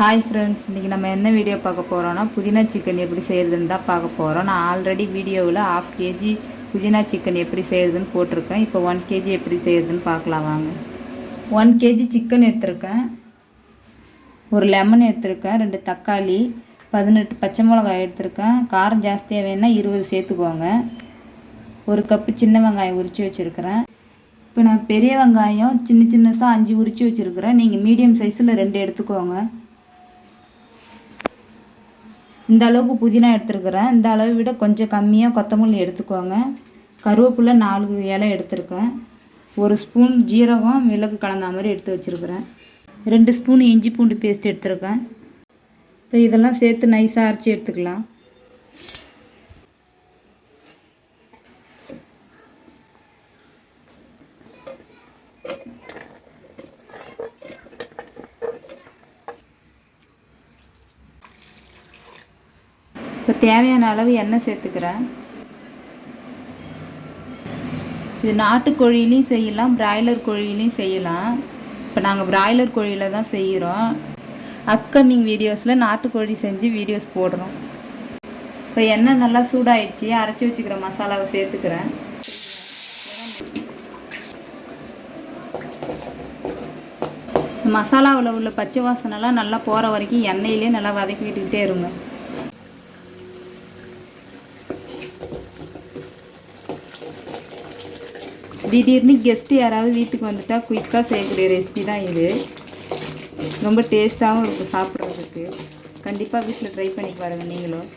Hi friends, இன்றைக்கி நம்ம என்ன வீடியோ பார்க்க போகிறோன்னா புதினா சிக்கன் எப்படி செய்கிறதுன்னு தான் பார்க்க போகிறோம். நான் ஆல்ரெடி வீடியோவில் 1/2 kg புதினா சிக்கன் எப்படி செய்கிறதுன்னு போட்டிருக்கேன். இப்போ 1 kg எப்படி செய்கிறதுன்னு பார்க்கலாம் வாங்க. 1 kg சிக்கன் எடுத்திருக்கேன், ஒரு லெமன் எடுத்திருக்கேன், 2 தக்காளி, 18 பச்சை மிளகாய் எடுத்திருக்கேன். காரம் ஜாஸ்தியாக வேணுன்னா 20 சேர்த்துக்கோங்க. ஒரு கப்பு சின்ன வெங்காயம் உரித்து வச்சுருக்கிறேன். இப்போ நான் பெரிய வெங்காயம் சின்னசாக 5 உரித்து வச்சுருக்கிறேன். நீங்கள் மீடியம் சைஸில் 2 எடுத்துக்கோங்க. இந்த அளவுக்கு புதினா எடுத்துருக்கிறேன். இந்த அளவை விட கொஞ்சம் கம்மியாக கொத்தமல்லி எடுத்துக்கோங்க. கருவேப்பிலை 4 இலை எடுத்துருக்கேன். 1 ஸ்பூன் ஜீரகம் மிளகு கலந்த மாதிரி எடுத்து வச்சுருக்கிறேன். 2 ஸ்பூன் இஞ்சி பூண்டு பேஸ்ட் எடுத்துருக்கேன். இப்போ இதெல்லாம் சேர்த்து நைஸாக அரைச்சி எடுத்துக்கலாம். இப்போ தேவையான அளவு எண்ணெய் சேர்த்துக்கிறேன். இது நாட்டுக்கோழிலையும் செய்யலாம், பிராய்லர் கோழிலையும் செய்யலாம். இப்போ நாங்கள் பிராய்லர் கோழியில் தான் செய்கிறோம். அப்கமிங் வீடியோஸில் நாட்டுக்கோழி செஞ்சு வீடியோஸ் போடுறோம். இப்போ எண்ணெய் நல்லா சூடாயிடுச்சு. அரைச்சி வச்சுக்கிற மசாலாவை சேர்த்துக்கிறேன். மசாலாவில் உள்ள பச்சை வாசனைலாம் நல்லா போகிற வரைக்கும் எண்ணெயிலே நல்லா வதக்கி விட்டுக்கிட்டே இருங்க. திடீர்னு கெஸ்ட்டு யாராவது வீட்டுக்கு வந்துட்டால் குயிக்காக செய்யக்கூடிய ரெசிபி தான் இது. ரொம்ப டேஸ்ட்டாகவும் இருக்கும் சாப்பிட்றதுக்கு. கண்டிப்பாக வீட்டில் ட்ரை பண்ணி பாருங்கள் நீங்களும்.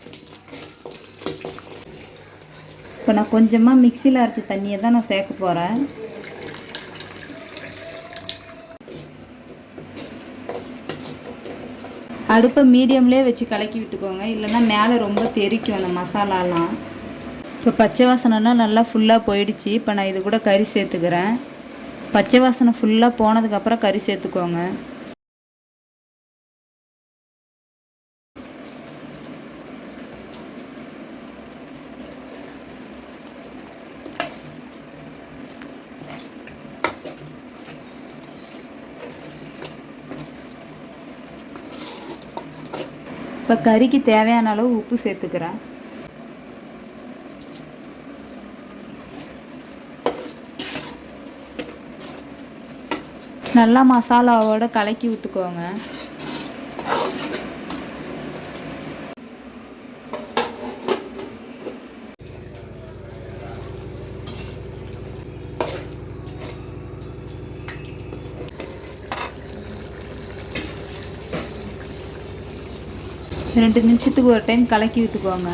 இப்போ நான் கொஞ்சமாக மிக்சியில் அரைச்ச தண்ணியை தான் நான் சேர்க்க போகிறேன். அடுப்பை மீடியம்லேயே வச்சு கலக்கி விட்டுக்கோங்க, இல்லைன்னா மேலே ரொம்ப தெறிக்கும் அந்த மசாலாலாம். இப்போ பச்சை வாசனைலாம் நல்லா ஃபுல்லாக போயிடுச்சு. இப்போ நான் இது கூட கறி சேர்த்துக்கிறேன். பச்சை வாசனை ஃபுல்லாக போனதுக்கப்புறம் கறி சேர்த்துக்கோங்க. இப்போ கறிக்கு தேவையான அளவு உப்பு சேர்த்துக்கிறேன். நல்லா மசாலாவோட கலக்கி விட்டுக்கோங்க. ரெண்டு நிமிஷத்துக்கு ஒரு டைம் கலக்கி விட்டுக்கோங்க.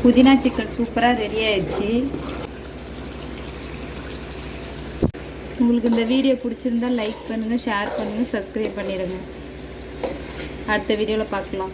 புதினா சிக்கன் சூப்பராக ரெடி ஆயிடுச்சு. உங்களுக்கு இந்த வீடியோ பிடிச்சிருந்தால் லைக் பண்ணுங்கள், ஷேர் பண்ணுங்கள், சப்ஸ்கிரைப் பண்ணிடுங்க. அடுத்த வீடியோவில் பார்க்கலாம்.